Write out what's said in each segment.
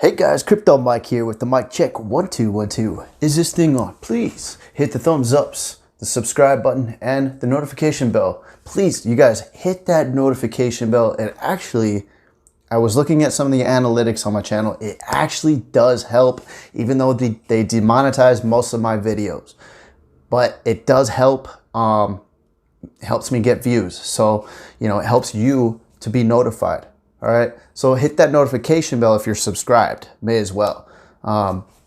Hey guys, Crypto Mike here with the mic check 1 2 1 2. Is this thing on? Please hit the thumbs ups, the subscribe button, and the notification bell. Please, you guys, hit that notification bell. And actually, I was looking at some of the analytics on my channel. It actually does help, even though they demonetize most of my videos. But it does help. Helps me get views. So, it helps you to be notified. All right, so hit that notification bell if you're subscribed, may as well.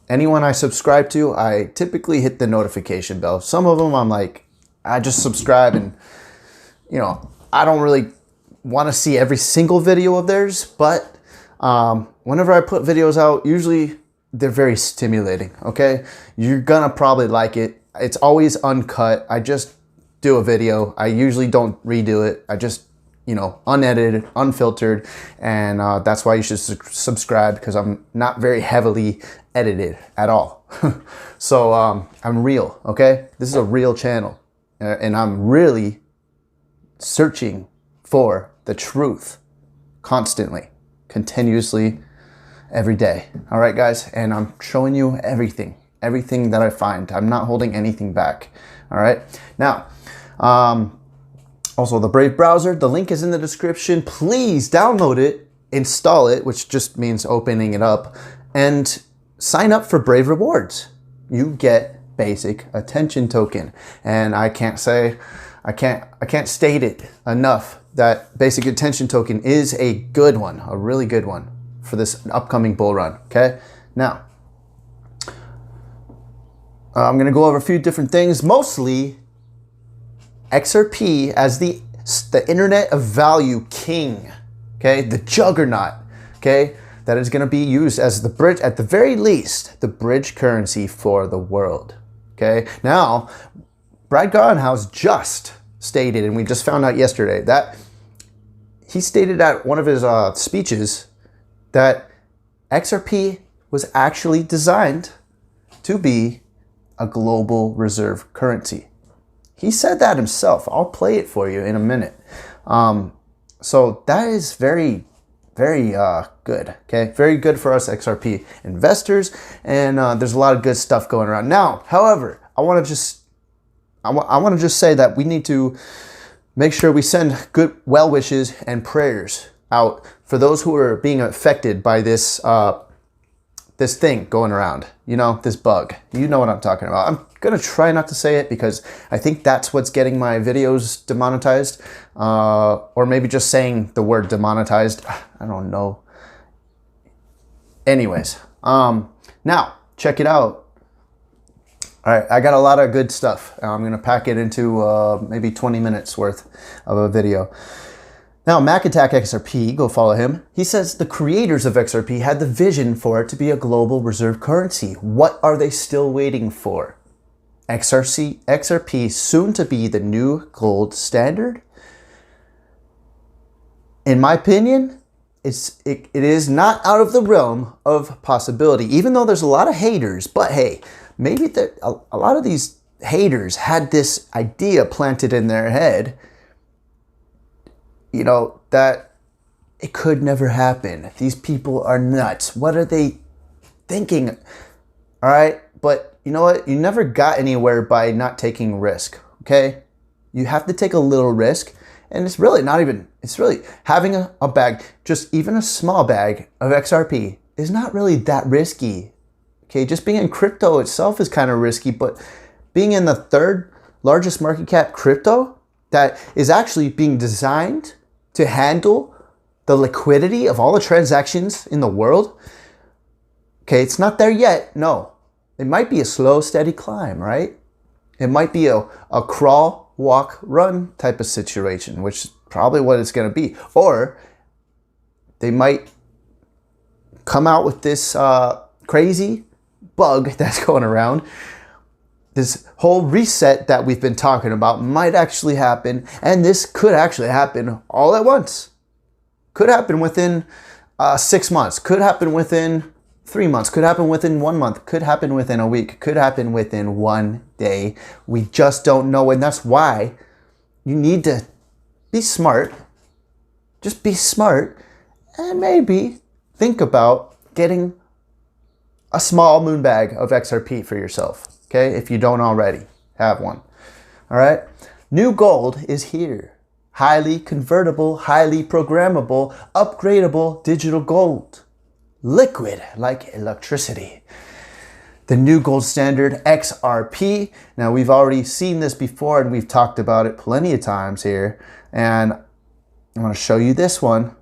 Anyone I subscribe to, I typically hit the notification bell. Some of them I'm like, I just subscribe and, I don't really want to see every single video of theirs, but whenever I put videos out, usually they're very stimulating, okay? You're gonna probably like it. It's always uncut. I just do a video. I usually don't redo it. I just unedited, unfiltered, and that's why you should subscribe, because I'm not very heavily edited at all. So I'm real, okay? This is a real channel, and I'm really searching for the truth constantly, continuously, every day. All right, guys, and I'm showing you everything that I find. I'm not holding anything back. All right, now, also, the Brave browser, the link is in the description. Please download it, install it, which just means opening it up, and sign up for Brave rewards. You get basic attention token. And I can't state it enough that basic attention token is a good one, a really good one for this upcoming bull run, okay? Now, I'm gonna go over a few different things, mostly XRP as the internet of value king, okay? The juggernaut, okay? That is going to be used as the bridge, at the very least, the bridge currency for the world, okay? Now, Garlinghouse just stated, and we just found out yesterday, that he stated at one of his speeches that XRP was actually designed to be a global reserve currency. He said that himself. I'll play it for you in a minute. So that is very, very good. Okay, very good for us XRP investors, and there's a lot of good stuff going around now. However, I want to just say that we need to make sure we send good well wishes and prayers out for those who are being affected by this this thing going around. This bug. You know what I'm talking about. I'm gonna try not to say it because I think that's what's getting my videos demonetized, or maybe just saying the word demonetized. I don't know. Anyways, now check it out. All right, I got a lot of good stuff. I'm gonna pack it into maybe 20 minutes worth of a video. Now, Mac Attack XRP, go follow him. He says the creators of XRP had the vision for it to be a global reserve currency. What are they still waiting for? XRP soon to be the new gold standard? In my opinion, it is not out of the realm of possibility, even though there's a lot of haters. But hey, maybe a lot of these haters had this idea planted in their head, that it could never happen. These people are nuts. What are they thinking? All right, but you know what? You never got anywhere by not taking risk, okay? You have to take a little risk, and it's really having a bag, just even a small bag of XRP is not really that risky, okay? Just being in crypto itself is kind of risky, but being in the third largest market cap crypto that is actually being designed to handle the liquidity of all the transactions in the world, okay, it's not there yet, no. It might be a slow, steady climb, right? It might be a crawl, walk, run type of situation, which is probably what it's going to be. Or they might come out with this crazy bug that's going around. This whole reset that we've been talking about might actually happen, and this could actually happen all at once. Could happen within 6 months, could happen within 3 months, could happen within 1 month, could happen within a week, could happen within 1 day. We just don't know, and that's why you need to be smart. Just be smart, and maybe think about getting a small moon bag of XRP for yourself, okay? If you don't already have one, all right? New gold is here. Highly convertible, highly programmable, upgradable digital gold. Liquid like electricity. The new gold standard, XRP. Now, we've already seen this before and we've talked about it plenty of times here. And I want to show you this one,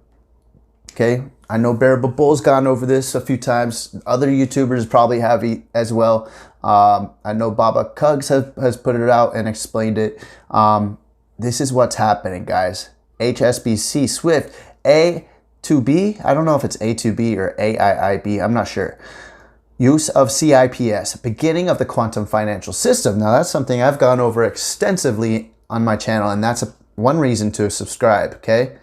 okay? I know Bearable Bull's gone over this a few times. Other YouTubers probably have as well. I know Baba Kugs has put it out and explained it. This is what's happening, guys. HSBC Swift A2B. I don't know if it's A2B or AIIB. I'm not sure. Use of CIPS, beginning of the quantum financial system. Now, that's something I've gone over extensively on my channel, and that's one reason to subscribe, okay?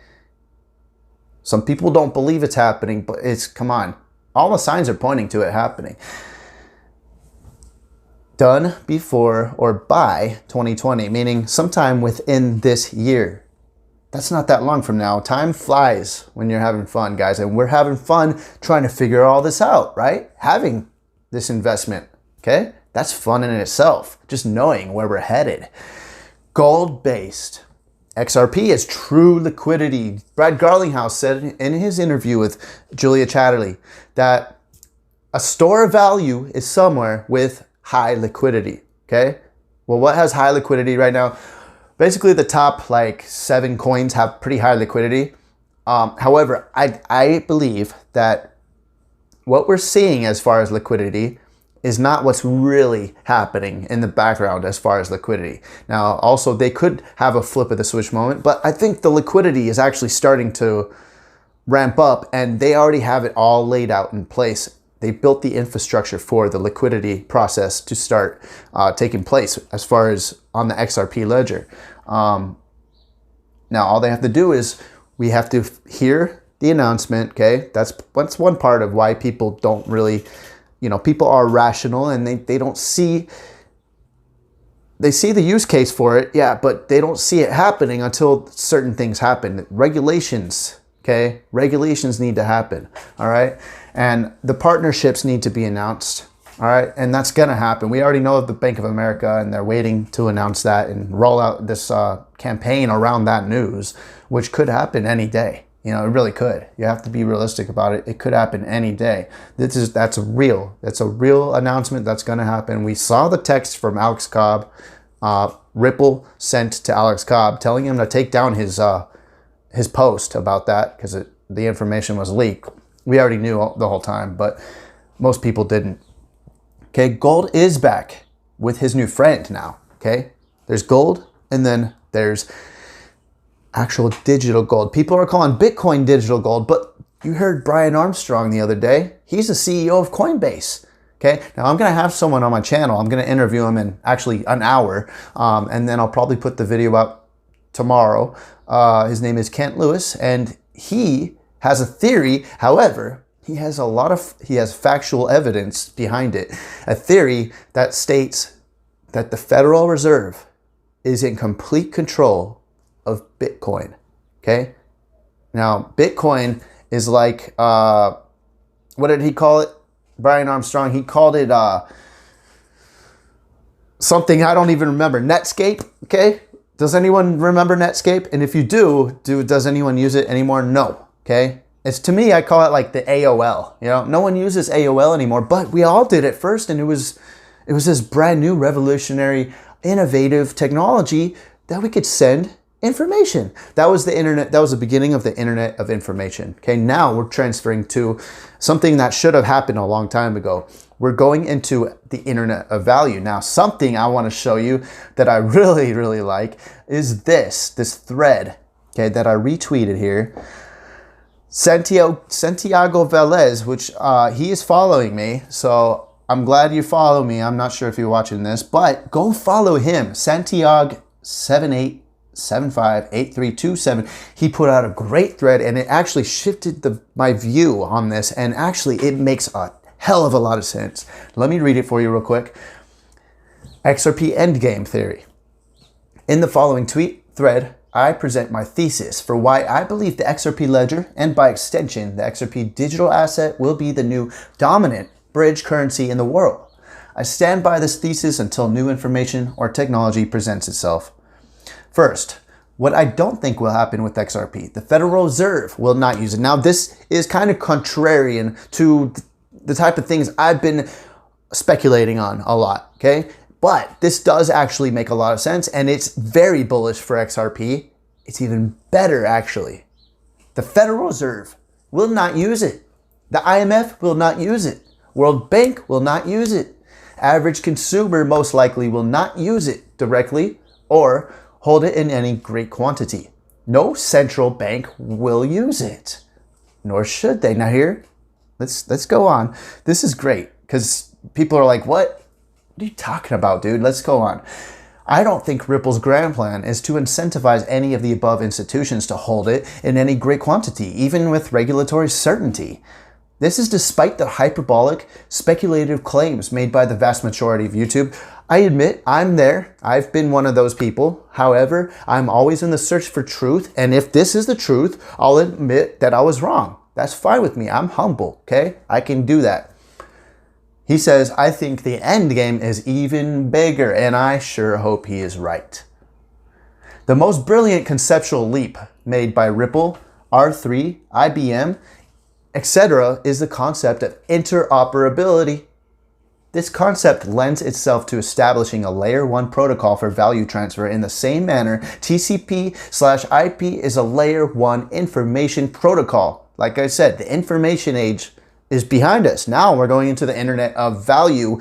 Some people don't believe it's happening, but come on. All the signs are pointing to it happening. Done before or by 2020, meaning sometime within this year. That's not that long from now. Time flies when you're having fun, guys, and we're having fun trying to figure all this out, right? Having this investment, okay? That's fun in itself, just knowing where we're headed. Gold-based. XRP is true liquidity. Brad Garlinghouse said in his interview with Julia Chatterley that a store of value is somewhere with high liquidity, okay? Well, what has high liquidity right now? Basically, the top like 7 coins have pretty high liquidity. However, I believe that what we're seeing as far as liquidity is not what's really happening in the background as far as liquidity. Now, also, they could have a flip of the switch moment, but I think the liquidity is actually starting to ramp up and they already have it all laid out in place. They built the infrastructure for the liquidity process to start taking place as far as on the XRP ledger. Now, all they have to do is we have to hear the announcement, okay? That's one part of why people don't really, people are rational and they don't see, they see the use case for it, yeah, but they don't see it happening until certain things happen. Regulations, okay? Regulations need to happen, all right? And the partnerships need to be announced, all right? And that's gonna happen. We already know of the Bank of America and they're waiting to announce that and roll out this campaign around that news, which could happen any day. It really could. You have to be realistic about it. It could happen any day. That's a real announcement that's gonna happen. We saw the text from Alex Cobb, Ripple sent to Alex Cobb telling him to take down his post about that because the information was leaked. We already knew the whole time, but most people didn't. Okay, gold is back with his new friend now, okay? There's gold, and then there's actual digital gold. People are calling Bitcoin digital gold, but you heard Brian Armstrong the other day. He's the CEO of Coinbase, okay? Now, I'm going to have someone on my channel. I'm going to interview him in actually an hour, and then I'll probably put the video up tomorrow. His name is Kent Lewis, and he has a theory. However, he has factual evidence behind it. A theory that states that the Federal Reserve is in complete control of Bitcoin, okay? Now, Bitcoin is like, what did he call it? Brian Armstrong, he called it something I don't even remember. Netscape, okay? Does anyone remember Netscape? And if you does anyone use it anymore? No. Okay, it's, to me, I call it like the AOL. No one uses AOL anymore, but we all did it first, and it was this brand new, revolutionary, innovative technology that we could send information. That was the internet. That was the beginning of the internet of information. Okay, now we're transferring to something that should have happened a long time ago. We're going into the internet of value. Now, something I want to show you that I really, really like is this thread, okay, that I retweeted here. Santiago Velez, which he is following me, so I'm glad you follow me. I'm not sure if you're watching this, but go follow him, Santiago 78758327. He put out a great thread, and it actually shifted my view on this, and actually it makes a hell of a lot of sense. Let me read it for you real quick. XRP endgame theory. In the following thread, I present my thesis for why I believe the XRP ledger, and by extension, the XRP digital asset, will be the new dominant bridge currency in the world. I stand by this thesis until new information or technology presents itself. First, what I don't think will happen with XRP, the Federal Reserve will not use it. Now, this is kind of contrarian to the type of things I've been speculating on a lot, okay? But this does actually make a lot of sense, and it's very bullish for XRP. It's even better, actually. The Federal Reserve will not use it. The IMF will not use it. World Bank will not use it. Average consumer most likely will not use it directly or hold it in any great quantity. No central bank will use it, nor should they. Now here, let's go on. This is great because people are like, what are you talking about, dude? Let's go on. I don't think Ripple's grand plan is to incentivize any of the above institutions to hold it in any great quantity, even with regulatory certainty. This is despite the hyperbolic, speculative claims made by the vast majority of YouTube. I admit I'm there. I've been one of those people. However, I'm always in the search for truth. And if this is the truth, I'll admit that I was wrong. That's fine with me. I'm humble, okay? I can do that. He says, I think the end game is even bigger, and I sure hope he is right. The most brilliant conceptual leap made by Ripple, R3, IBM, etc. is the concept of interoperability. This concept lends itself to establishing a layer 1 protocol for value transfer in the same manner TCP/IP is a layer 1 information protocol. Like I said, the information age is behind us. Now we're going into the internet of value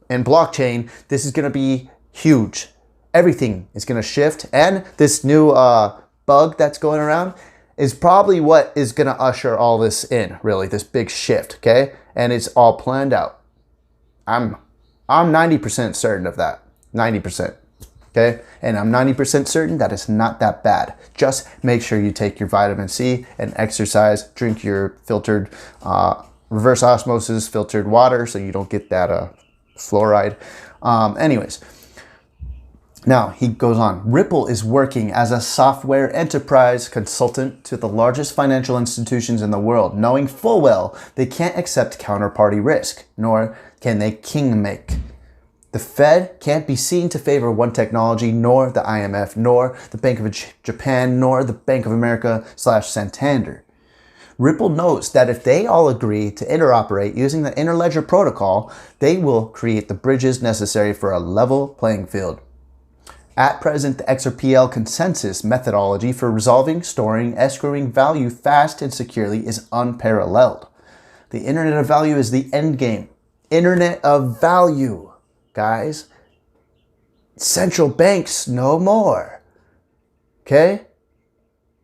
and blockchain. This is going to be huge. Everything is going to shift, and this new bug that's going around is probably what is going to usher all this in, really, this big shift, okay? And it's all planned out. I'm 90% certain of that, 90%, okay? And I'm 90% certain that it's not that bad. Just make sure you take your vitamin C and exercise, drink your filtered, reverse osmosis filtered water so you don't get that fluoride. Anyways. Now, he goes on, Ripple is working as a software enterprise consultant to the largest financial institutions in the world, knowing full well they can't accept counterparty risk, nor can they king make. The Fed can't be seen to favor one technology, nor the IMF, nor the Bank of Japan, nor the Bank of America/Santander. Ripple knows that if they all agree to interoperate using the interledger protocol, they will create the bridges necessary for a level playing field. At present, the XRPL consensus methodology for resolving, storing, escrowing value fast and securely is unparalleled. The Internet of Value is the end game. Internet of Value, guys. Central banks no more. Okay?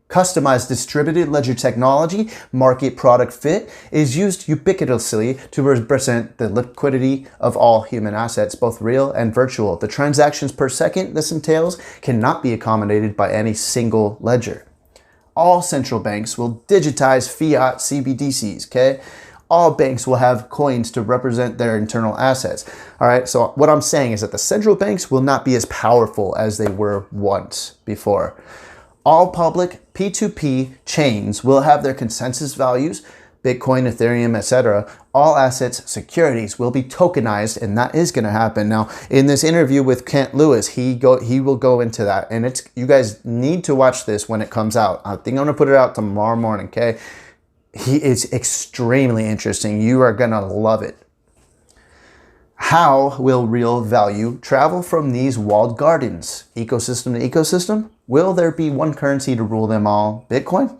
Customized distributed ledger technology, market product fit, is used ubiquitously to represent the liquidity of all human assets, both real and virtual. The transactions per second this entails cannot be accommodated by any single ledger. All central banks will digitize fiat CBDCs, okay? All banks will have coins to represent their internal assets. All right, so what I'm saying is that the central banks will not be as powerful as they were once before. All public P2P chains will have their consensus values, Bitcoin, Ethereum, etc. All assets, securities will be tokenized, and that is going to happen. Now, in this interview with Kent Lewis, he will go into that, and you guys need to watch this when it comes out. I think I'm going to put it out tomorrow morning, okay? It's extremely interesting. You are going to love it. How will real value travel from these walled gardens? Ecosystem to ecosystem? Will there be one currency to rule them all? Bitcoin?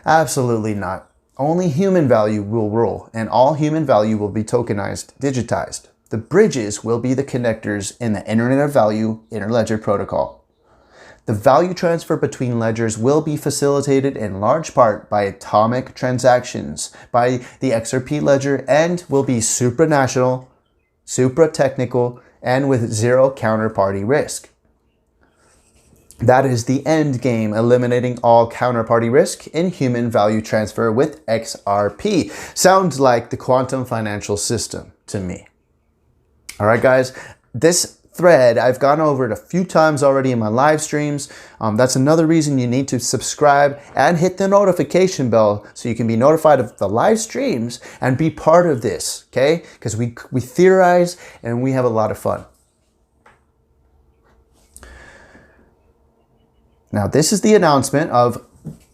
Absolutely not. Only human value will rule, and all human value will be tokenized, digitized. The bridges will be the connectors in the Internet of Value interledger protocol. The value transfer between ledgers will be facilitated in large part by atomic transactions by the XRP ledger and will be supranational, supra-technical, and with zero counterparty risk. That is the end game, eliminating all counterparty risk in human value transfer with XRP. Sounds like the quantum financial system to me. All right, guys, this thread. I've gone over it a few times already in my live streams. That's another reason you need to subscribe and hit the notification bell so you can be notified of the live streams and be part of this, okay? Because we theorize and we have a lot of fun. Now, this is the announcement of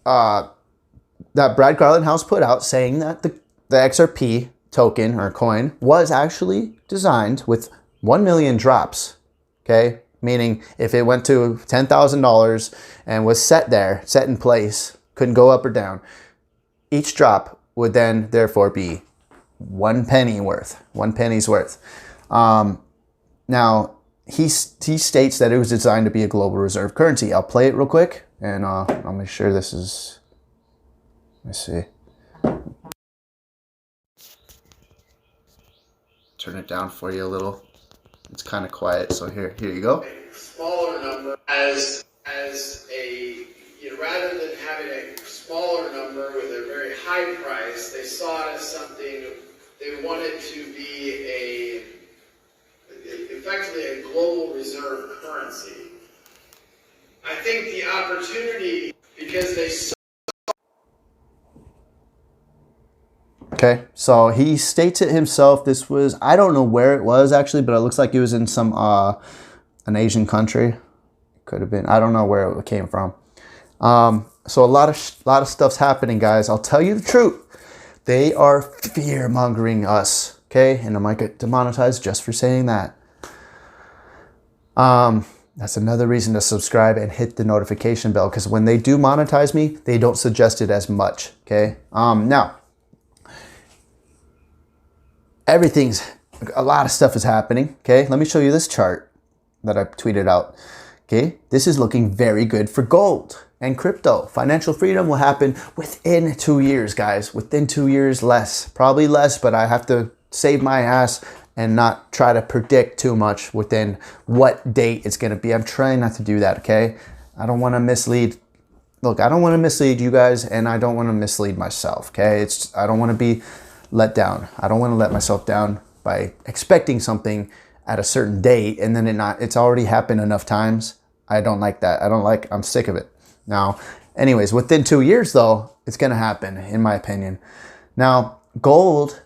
that Brad Garlinghouse put out, saying that the XRP token or coin was actually designed with 1 million drops, okay? Meaning if it went to $10,000 and was set there, set in place, couldn't go up or down, each drop would then therefore be 1 penny worth, 1 penny's worth. Now, he states that it was designed to be a global reserve currency. I'll play it real quick and I'll make sure this is, let me see. Turn it down for you a little. It's kind of quiet, so here you go. A smaller number as a, rather than having a smaller number with a very high price, they saw it as something they wanted to be effectively a global reserve currency. I think the opportunity, because they saw. Okay, so he states it himself. This was, I don't know where it was actually, but it looks like it was in some an Asian country. Could have been, I don't know where it came from. So a lot of stuff's happening, guys. I'll tell you the truth. They are fear mongering us, okay? And I might get demonetized just for saying that. That's another reason to subscribe and hit the notification bell, because when they do monetize me, they don't suggest it as much, okay? Now, a lot of stuff is happening, okay? Let me show you this chart that I tweeted out, okay? This is looking very good for gold and crypto. Financial freedom will happen within 2 years, guys. Within 2 years, probably less, but I have to save my ass and not try to predict too much within what date it's gonna be. I'm trying not to do that, okay? I don't wanna mislead. Look, I don't wanna mislead you guys, and I don't wanna mislead myself, okay? I don't wanna be let down. I don't wanna let myself down by expecting something at a certain date and then it's already happened enough times. I don't like that. I'm sick of it. Now, anyways, within 2 years though, it's gonna happen, in my opinion. Now, gold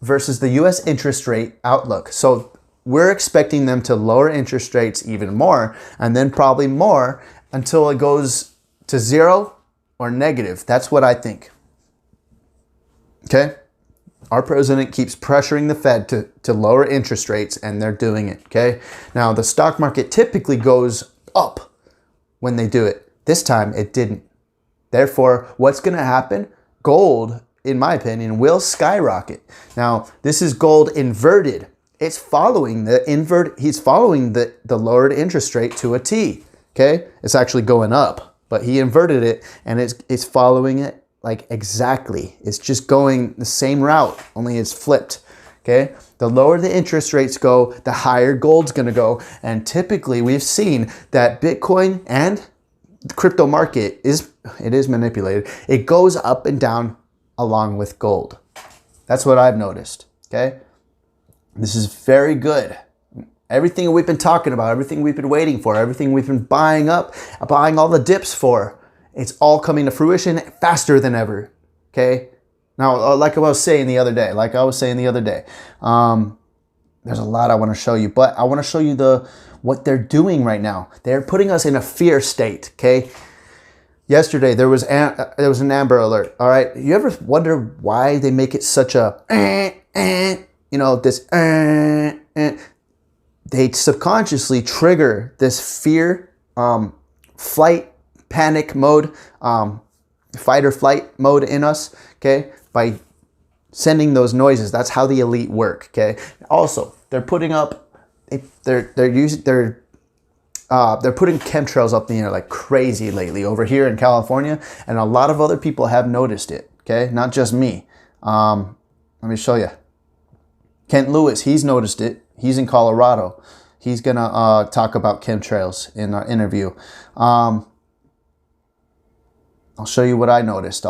versus the US interest rate outlook. So we're expecting them to lower interest rates even more, and then probably more until it goes to zero or negative. That's what I think. Okay? Our president keeps pressuring the Fed to lower interest rates, and they're doing it, okay? Now, the stock market typically goes up when they do it. This time, it didn't. Therefore, what's going to happen? Gold, in my opinion, will skyrocket. Now, this is gold inverted. It's following he's following the lowered interest rate to a T, okay? It's actually going up, but he inverted it, and it's following it like exactly. It's just going the same route, only it's flipped, okay? The lower the interest rates go, the higher gold's gonna go. And typically we've seen that Bitcoin and the crypto market is manipulated. It goes up and down along with gold. That's what I've noticed, okay? This is very good. Everything we've been talking about, everything we've been waiting for, everything we've been buying all the dips for, it's all coming to fruition faster than ever, okay? Now, like I was saying the other day, there's a lot I want to show you, but I want to show you what they're doing right now. They're putting us in a fear state, okay? Yesterday, there was an Amber Alert, all right? You ever wonder why they make it such a, they subconsciously trigger this fear, flight, panic mode, fight or flight mode in us, okay, by sending those noises. That's how the elite work, okay? Also, they're putting up, they're putting chemtrails up in the air like crazy lately over here in California, and a lot of other people have noticed it, okay? Not just me. Let me show you. Kent Lewis, he's noticed it. He's in Colorado. He's gonna talk about chemtrails in our interview. I'll show you what I noticed.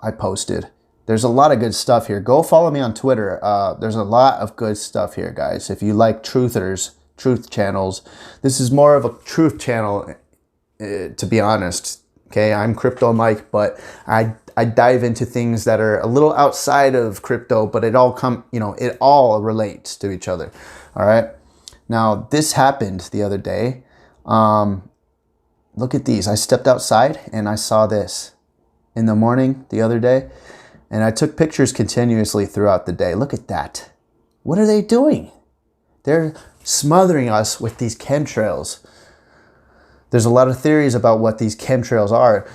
I posted. There's a lot of good stuff here. Go follow me on Twitter. There's a lot of good stuff here, guys. If you like truthers, truth channels. This is more of a truth channel, to be honest. Okay, I'm Crypto Mike, but I dive into things that are a little outside of crypto, but it all relates to each other. All right. Now this happened the other day. Look at these. I stepped outside and I saw this in the morning the other day, and I took pictures continuously throughout the day. Look at that. What are they doing? They're smothering us with these chemtrails. There's a lot of theories about what these chemtrails are.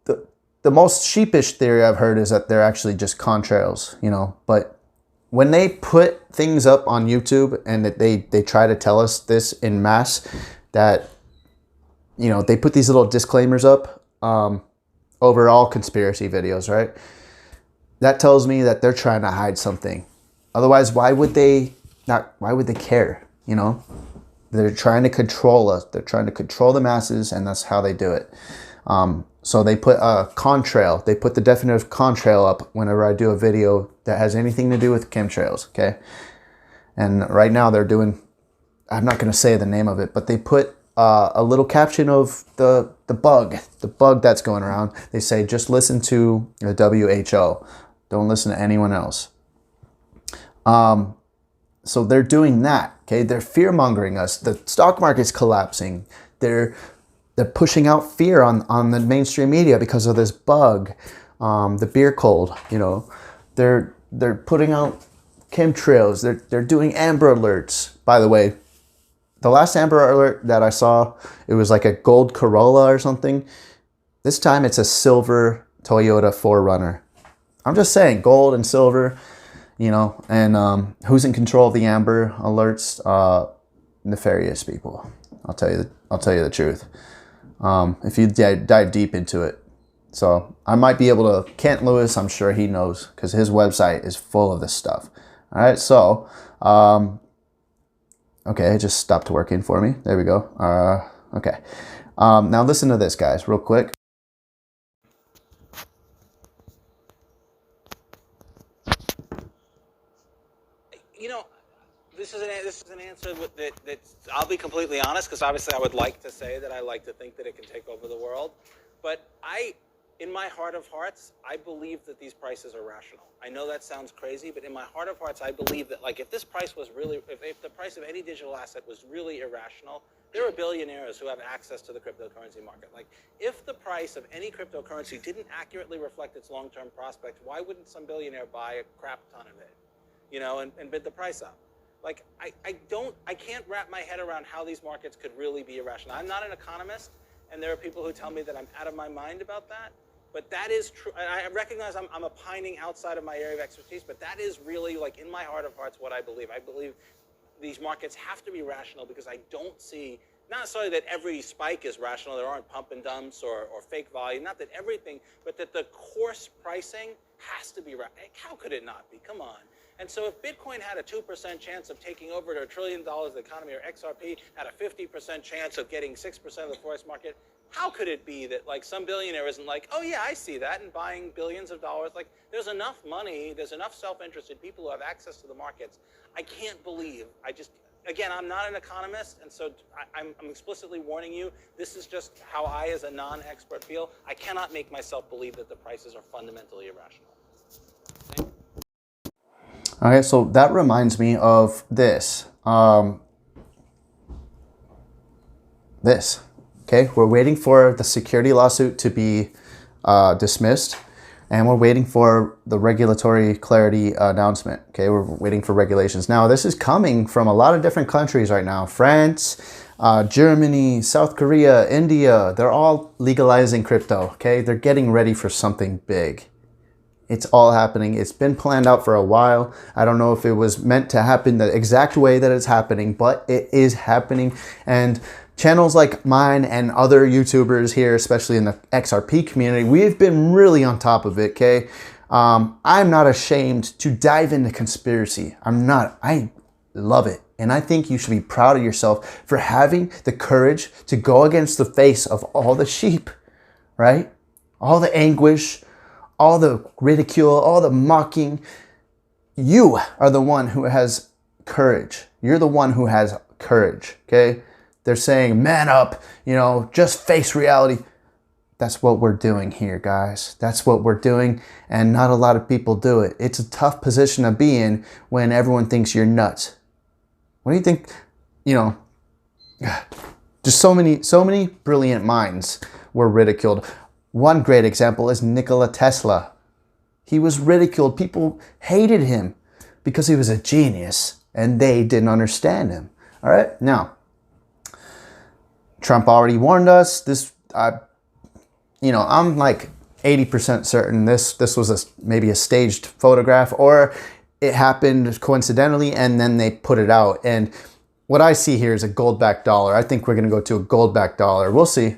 The most sheepish theory I've heard is that they're actually just contrails, but when they put things up on YouTube and that they try to tell us this in mass, that, they put these little disclaimers up over all conspiracy videos, right? That tells me that they're trying to hide something. Otherwise, why would they care? They're trying to control us. They're trying to control the masses, and that's how they do it. So they put a contrail. They put the definitive contrail up whenever I do a video that has anything to do with chemtrails, okay? And right now they're doing, I'm not going to say the name of it, but they put a little caption of the bug that's going around. They say, just listen to the WHO. Don't listen to anyone else. So they're doing that, okay? They're fear-mongering us. The stock market's collapsing. They're pushing out fear on the mainstream media because of this bug, the beer cold, They're putting out chemtrails. They're doing Amber Alerts. By the way, the last Amber Alert that I saw, it was like a gold Corolla or something. This time it's a silver Toyota 4Runner. I'm just saying, gold and silver, and who's in control of the Amber Alerts? Nefarious people. I'll tell you the truth. If you dive deep into it. So I might be able to, Kent Lewis, I'm sure he knows, because his website is full of this stuff. All right, so, okay, it just stopped working for me. There we go. Okay. Now listen to this, guys, real quick. This is an answer that I'll be completely honest, because obviously I would like to say that I like to think that it can take over the world, but in my heart of hearts, I believe that these prices are rational. I know that sounds crazy, but in my heart of hearts, I believe that, like, if this price was really, if the price of any digital asset was really irrational, there are billionaires who have access to the cryptocurrency market. Like, if the price of any cryptocurrency didn't accurately reflect its long-term prospects, why wouldn't some billionaire buy a crap ton of it, and bid the price up? Like, I can't wrap my head around how these markets could really be irrational. I'm not an economist, and there are people who tell me that I'm out of my mind about that, but that is true. I recognize I'm opining outside of my area of expertise, but that is really, like, in my heart of hearts, what I believe. I believe these markets have to be rational, because I don't see, not necessarily that every spike is rational, there aren't pump and dumps or fake volume, not that everything, but that the course pricing has to be rational. How could it not be? Come on. And so if Bitcoin had a 2% chance of taking over to $1 trillion of the economy, or XRP had a 50% chance of getting 6% of the forex market, how could it be that, like, some billionaire isn't like, oh yeah, I see that, and buying billions of dollars? Like, there's enough money, there's enough self-interested people who have access to the markets. I can't believe, again, I'm not an economist, and so I'm explicitly warning you, this is just how I, as a non-expert, feel. I cannot make myself believe that the prices are fundamentally irrational. Okay, so that reminds me of this. Okay, we're waiting for the security lawsuit to be dismissed, and we're waiting for the regulatory clarity announcement. Okay, we're waiting for regulations. Now, this is coming from a lot of different countries right now. France, Germany, South Korea, India, they're all legalizing crypto. Okay, they're getting ready for something big. It's all happening. It's been planned out for a while. I don't know if it was meant to happen the exact way that it's happening, but it is happening. And channels like mine and other YouTubers here, especially in the XRP community, we've been really on top of it, okay? I'm not ashamed to dive into conspiracy. I love it. And I think you should be proud of yourself for having the courage to go against the face of all the sheep, right? All the anguish, all the ridicule, all the mocking. You are the one who has courage. You're the one who has courage, okay? They're saying, man up, just face reality. That's what we're doing here, guys. That's what we're doing, and not a lot of people do it. It's a tough position to be in when everyone thinks you're nuts. What do you think, just so many brilliant minds were ridiculed. One great example is Nikola Tesla. He was ridiculed. People hated him because he was a genius and they didn't understand him. All right, now, Trump already warned us. I'm like 80% certain this was maybe a staged photograph, or it happened coincidentally and then they put it out. And what I see here is a gold-backed dollar. I think we're going to go to a gold-backed dollar. We'll see.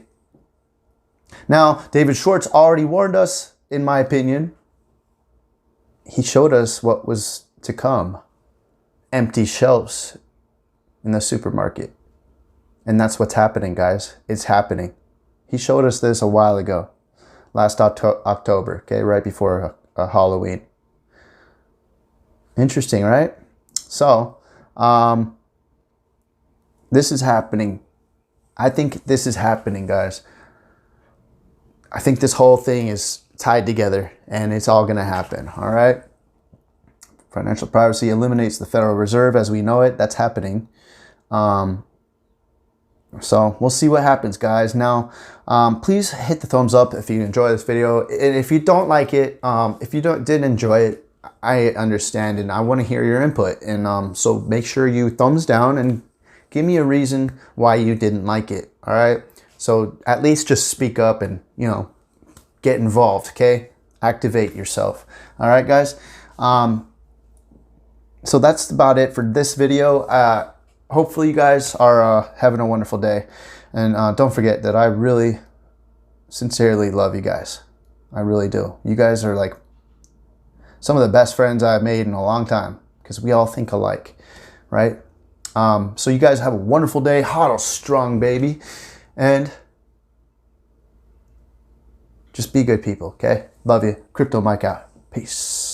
Now, David Schwartz already warned us, in my opinion. He showed us what was to come. Empty shelves in the supermarket. And that's what's happening, guys. It's happening. He showed us this a while ago. Last October, okay? Right before Halloween. Interesting, right? So, this is happening. I think this is happening, guys. I think this whole thing is tied together and it's all going to happen, all right? Financial privacy eliminates the Federal Reserve as we know it. That's happening. So we'll see what happens, guys. Now, please hit the thumbs up if you enjoy this video. And if you don't like it, if you didn't enjoy it, I understand and I want to hear your input. And so make sure you thumbs down and give me a reason why you didn't like it, all right? So at least just speak up and, get involved, okay? Activate yourself. All right, guys? So that's about it for this video. Hopefully you guys are having a wonderful day. And don't forget that I really sincerely love you guys. I really do. You guys are like some of the best friends I've made in a long time because we all think alike, right? So you guys have a wonderful day. Hodl strong, baby. And just be good people, okay? Love you. Crypto Mike out. Peace.